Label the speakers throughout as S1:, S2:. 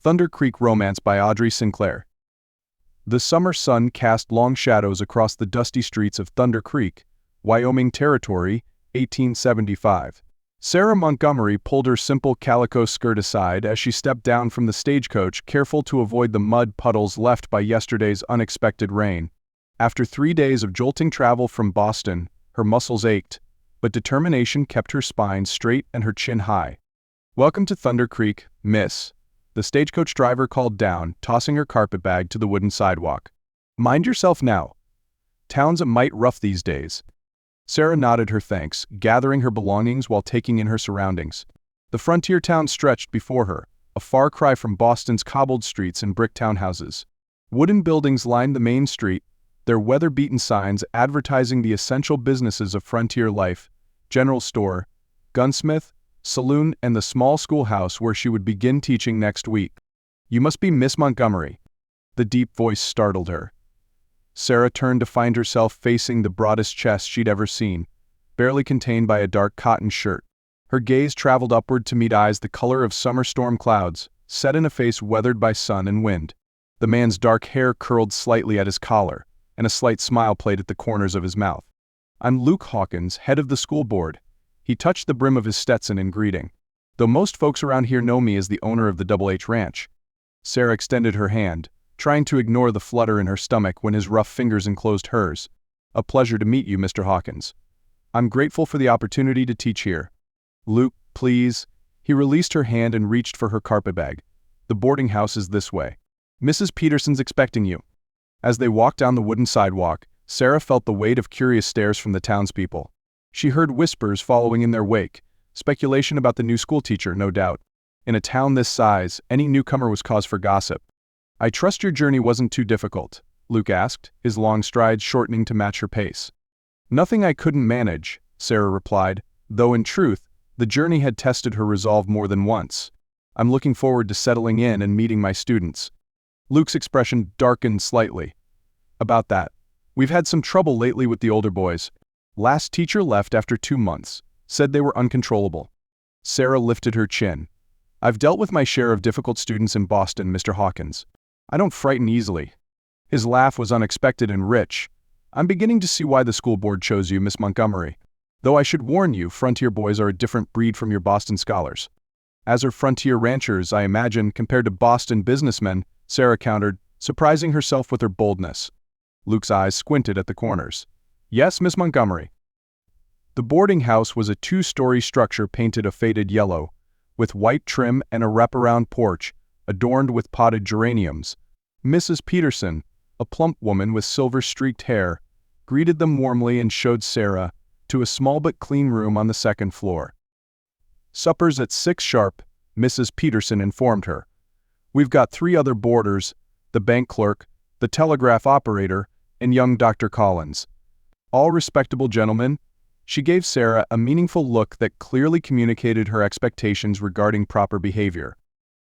S1: Thunder Creek Romance by Audrey Sinclair. The summer sun cast long shadows across the dusty streets of Thunder Creek, Wyoming Territory, 1875. Sarah Montgomery pulled her simple calico skirt aside as she stepped down from the stagecoach, careful to avoid the mud puddles left by yesterday's unexpected rain. After 3 days of jolting travel from Boston, her muscles ached, but determination kept her spine straight and her chin high. "Welcome to Thunder Creek, miss," the stagecoach driver called down, tossing her carpetbag to the wooden sidewalk. "Mind yourself now. Town's a mite rough these days." Sarah nodded her thanks, gathering her belongings while taking in her surroundings. The frontier town stretched before her, a far cry from Boston's cobbled streets and brick townhouses. Wooden buildings lined the main street, their weather-beaten signs advertising the essential businesses of frontier life: general store, gunsmith, saloon, and the small schoolhouse where she would begin teaching next week. "You must be Miss Montgomery." The deep voice startled her. Sarah turned to find herself facing the broadest chest she'd ever seen, barely contained by a dark cotton shirt. Her gaze traveled upward to meet eyes the color of summer storm clouds, set in a face weathered by sun and wind. The man's dark hair curled slightly at his collar, and a slight smile played at the corners of his mouth. "I'm Luke Hawkins, head of the school board." He touched the brim of his Stetson in greeting. "Though most folks around here know me as the owner of the Double H Ranch." Sarah extended her hand, trying to ignore the flutter in her stomach when his rough fingers enclosed hers. "A pleasure to meet you, Mr. Hawkins. I'm grateful for the opportunity to teach here." "Luke, please." He released her hand and reached for her carpetbag. "The boarding house is this way. Mrs. Peterson's expecting you." As they walked down the wooden sidewalk, Sarah felt the weight of curious stares from the townspeople. She heard whispers following in their wake, speculation about the new schoolteacher, no doubt. In a town this size, any newcomer was cause for gossip. "I trust your journey wasn't too difficult?" Luke asked, his long strides shortening to match her pace. "Nothing I couldn't manage," Sarah replied, though in truth, the journey had tested her resolve more than once. "I'm looking forward to settling in and meeting my students." Luke's expression darkened slightly. "About that. We've had some trouble lately with the older boys. Last teacher left after 2 months, said they were uncontrollable." Sarah lifted her chin. "I've dealt with my share of difficult students in Boston, Mr. Hawkins. I don't frighten easily." His laugh was unexpected and rich. "I'm beginning to see why the school board chose you, Miss Montgomery. Though I should warn you, frontier boys are a different breed from your Boston scholars." "As are frontier ranchers, I imagine, compared to Boston businessmen," Sarah countered, surprising herself with her boldness. Luke's eyes squinted at the corners. "Yes, Miss Montgomery." The boarding house was a 2-story structure painted a faded yellow, with white trim and a wraparound porch, adorned with potted geraniums. Mrs. Peterson, a plump woman with silver-streaked hair, greeted them warmly and showed Sarah to a small but clean room on the 2nd floor. "Supper's at 6 sharp," Mrs. Peterson informed her. "We've got 3 other boarders, the bank clerk, the telegraph operator, and young Dr. Collins. All respectable gentlemen." She gave Sarah a meaningful look that clearly communicated her expectations regarding proper behavior.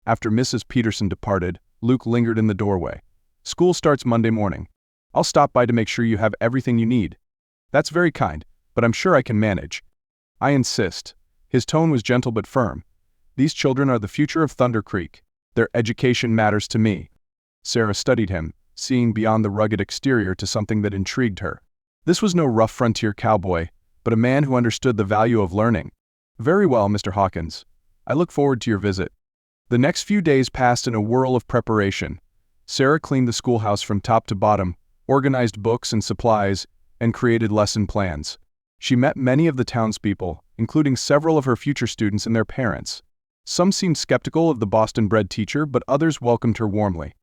S1: After Mrs. Peterson departed, Luke lingered in the doorway. "School starts Monday morning. I'll stop by to make sure you have everything you need." "That's very kind, but I'm sure I can manage." "I insist." His tone was gentle but firm. "These children are the future of Thunder Creek. Their education matters to me." Sarah studied him, seeing beyond the rugged exterior to something that intrigued her. This was no rough frontier cowboy, but a man who understood the value of learning. "Very well, Mr. Hawkins. I look forward to your visit." The next few days passed in a whirl of preparation. Sarah cleaned the schoolhouse from top to bottom, organized books and supplies, and created lesson plans. She met many of the townspeople, including several of her future students and their parents. Some seemed skeptical of the Boston-bred teacher, but others welcomed her warmly.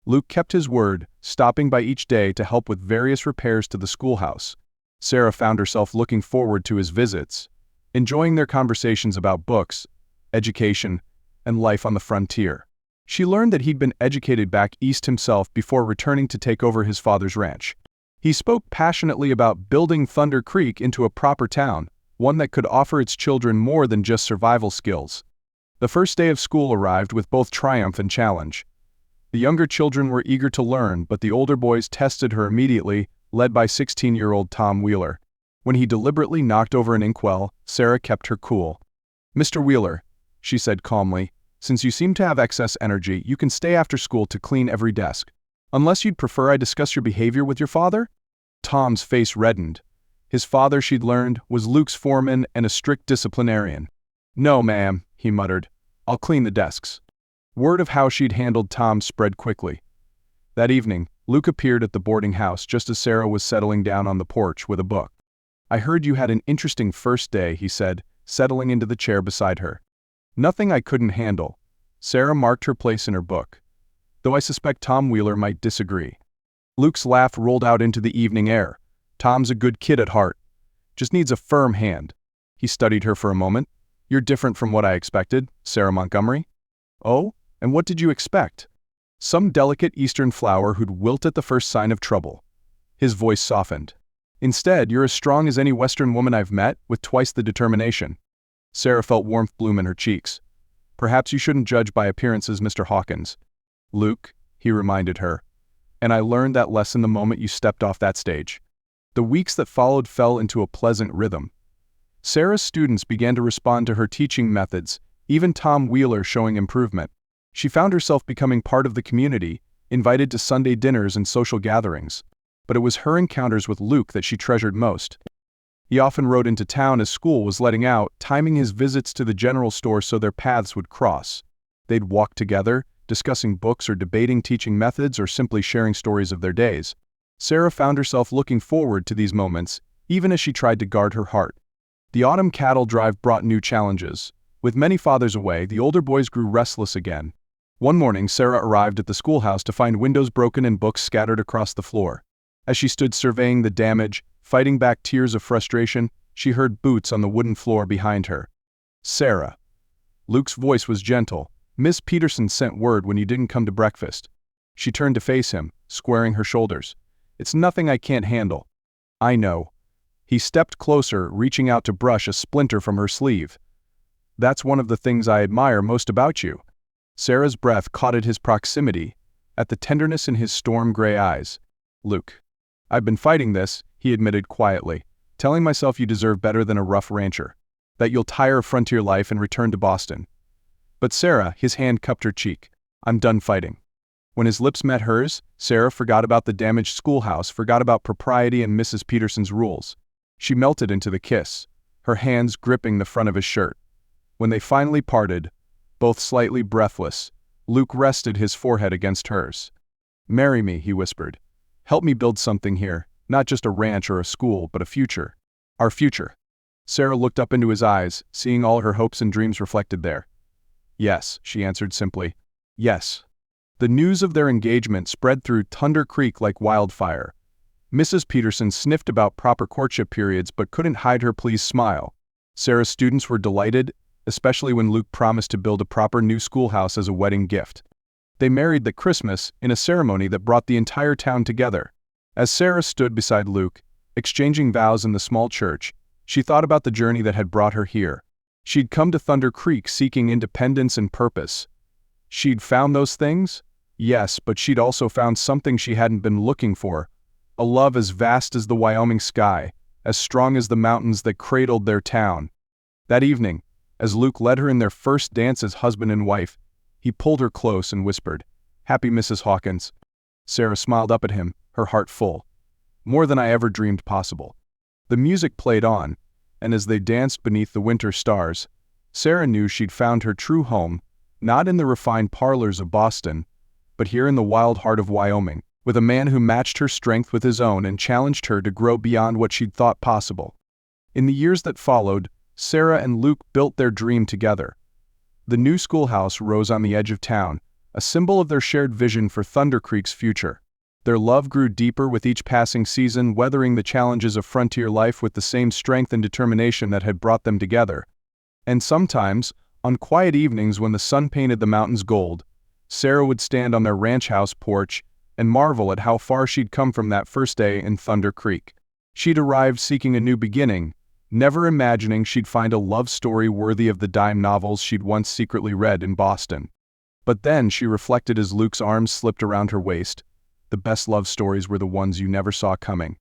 S1: Luke kept his word, stopping by each day to help with various repairs to the schoolhouse. Sarah found herself looking forward to his visits, enjoying their conversations about books, education, and life on the frontier. She learned that he'd been educated back east himself before returning to take over his father's ranch. He spoke passionately about building Thunder Creek into a proper town, one that could offer its children more than just survival skills. The first day of school arrived with both triumph and challenge. The younger children were eager to learn, but the older boys tested her immediately, led by 16-year-old Tom Wheeler. When he deliberately knocked over an inkwell, Sarah kept her cool. "Mr. Wheeler," she said calmly, Since you seem to have excess energy, you can stay after school to clean every desk. Unless you'd prefer I discuss your behavior with your father?" Tom's face reddened. His father, she'd learned, was Luke's foreman and a strict disciplinarian. "No, ma'am," he muttered. "I'll clean the desks." Word of how she'd handled Tom spread quickly. That evening, Luke appeared at the boarding house just as Sarah was settling down on the porch with a book. "I heard you had an interesting first day," he said, settling into the chair beside her. "Nothing I couldn't handle." Sarah marked her place in her book. "Though I suspect Tom Wheeler might disagree." Luke's laugh rolled out into the evening air. "Tom's a good kid at heart. Just needs a firm hand." He studied her for a moment. "You're different from what I expected, Sarah Montgomery." "Oh, and what did you expect?" "Some delicate Eastern flower who'd wilt at the first sign of trouble." His voice softened. "Instead, you're as strong as any Western woman I've met, with twice the determination." Sarah felt warmth bloom in her cheeks. "Perhaps you shouldn't judge by appearances, Mr. Hawkins." "Luke," he reminded her. "And I learned that lesson the moment you stepped off that stage." The weeks that followed fell into a pleasant rhythm. Sarah's students began to respond to her teaching methods, even Tom Wheeler showing improvement. She found herself becoming part of the community, invited to Sunday dinners and social gatherings. But it was her encounters with Luke that she treasured most. He often rode into town as school was letting out, timing his visits to the general store so their paths would cross. They'd walk together, discussing books or debating teaching methods or simply sharing stories of their days. Sarah found herself looking forward to these moments, even as she tried to guard her heart. The autumn cattle drive brought new challenges. With many fathers away, the older boys grew restless again. One morning, Sarah arrived at the schoolhouse to find windows broken and books scattered across the floor. As she stood surveying the damage, fighting back tears of frustration, she heard boots on the wooden floor behind her. "Sarah." Luke's voice was gentle. "Miss Peterson sent word when you didn't come to breakfast." She turned to face him, squaring her shoulders. "It's nothing I can't handle." "I know." He stepped closer, reaching out to brush a splinter from her sleeve. "That's one of the things I admire most about you." Sarah's breath caught at his proximity, at the tenderness in his storm-gray eyes. "Luke, I've been fighting this," he admitted quietly, "telling myself you deserve better than a rough rancher, that you'll tire of frontier life and return to Boston." But Sarah, his hand cupped her cheek. "I'm done fighting." When his lips met hers, Sarah forgot about the damaged schoolhouse, forgot about propriety and Mrs. Peterson's rules. She melted into the kiss, her hands gripping the front of his shirt. When they finally parted, both slightly breathless, Luke rested his forehead against hers. "Marry me," he whispered. "Help me build something here, not just a ranch or a school, but a future. Our future." Sarah looked up into his eyes, seeing all her hopes and dreams reflected there. "Yes," she answered simply. "Yes." The news of their engagement spread through Thunder Creek like wildfire. Mrs. Peterson sniffed about proper courtship periods but couldn't hide her pleased smile. Sarah's students were delighted, especially when Luke promised to build a proper new schoolhouse as a wedding gift. They married that Christmas in a ceremony that brought the entire town together. As Sarah stood beside Luke, exchanging vows in the small church, she thought about the journey that had brought her here. She'd come to Thunder Creek seeking independence and purpose. She'd found those things? Yes, but she'd also found something she hadn't been looking for. A love as vast as the Wyoming sky, as strong as the mountains that cradled their town. That evening, as Luke led her in their first dance as husband and wife, he pulled her close and whispered, "Happy Mrs. Hawkins." Sarah smiled up at him, her heart full. More than I ever dreamed possible. The music played on, and as they danced beneath the winter stars, Sarah knew she'd found her true home, not in the refined parlors of Boston, but here in the wild heart of Wyoming, with a man who matched her strength with his own and challenged her to grow beyond what she'd thought possible. In the years that followed, Sarah and Luke built their dream together. The new schoolhouse rose on the edge of town, a symbol of their shared vision for Thunder Creek's future. Their love grew deeper with each passing season, weathering the challenges of frontier life with the same strength and determination that had brought them together. And sometimes, on quiet evenings when the sun painted the mountains gold, Sarah would stand on their ranch house porch and marvel at how far she'd come from that first day in Thunder Creek. She'd arrived seeking a new beginning, never imagining she'd find a love story worthy of the dime novels she'd once secretly read in Boston. But then she reflected as Luke's arms slipped around her waist. The best love stories were the ones you never saw coming.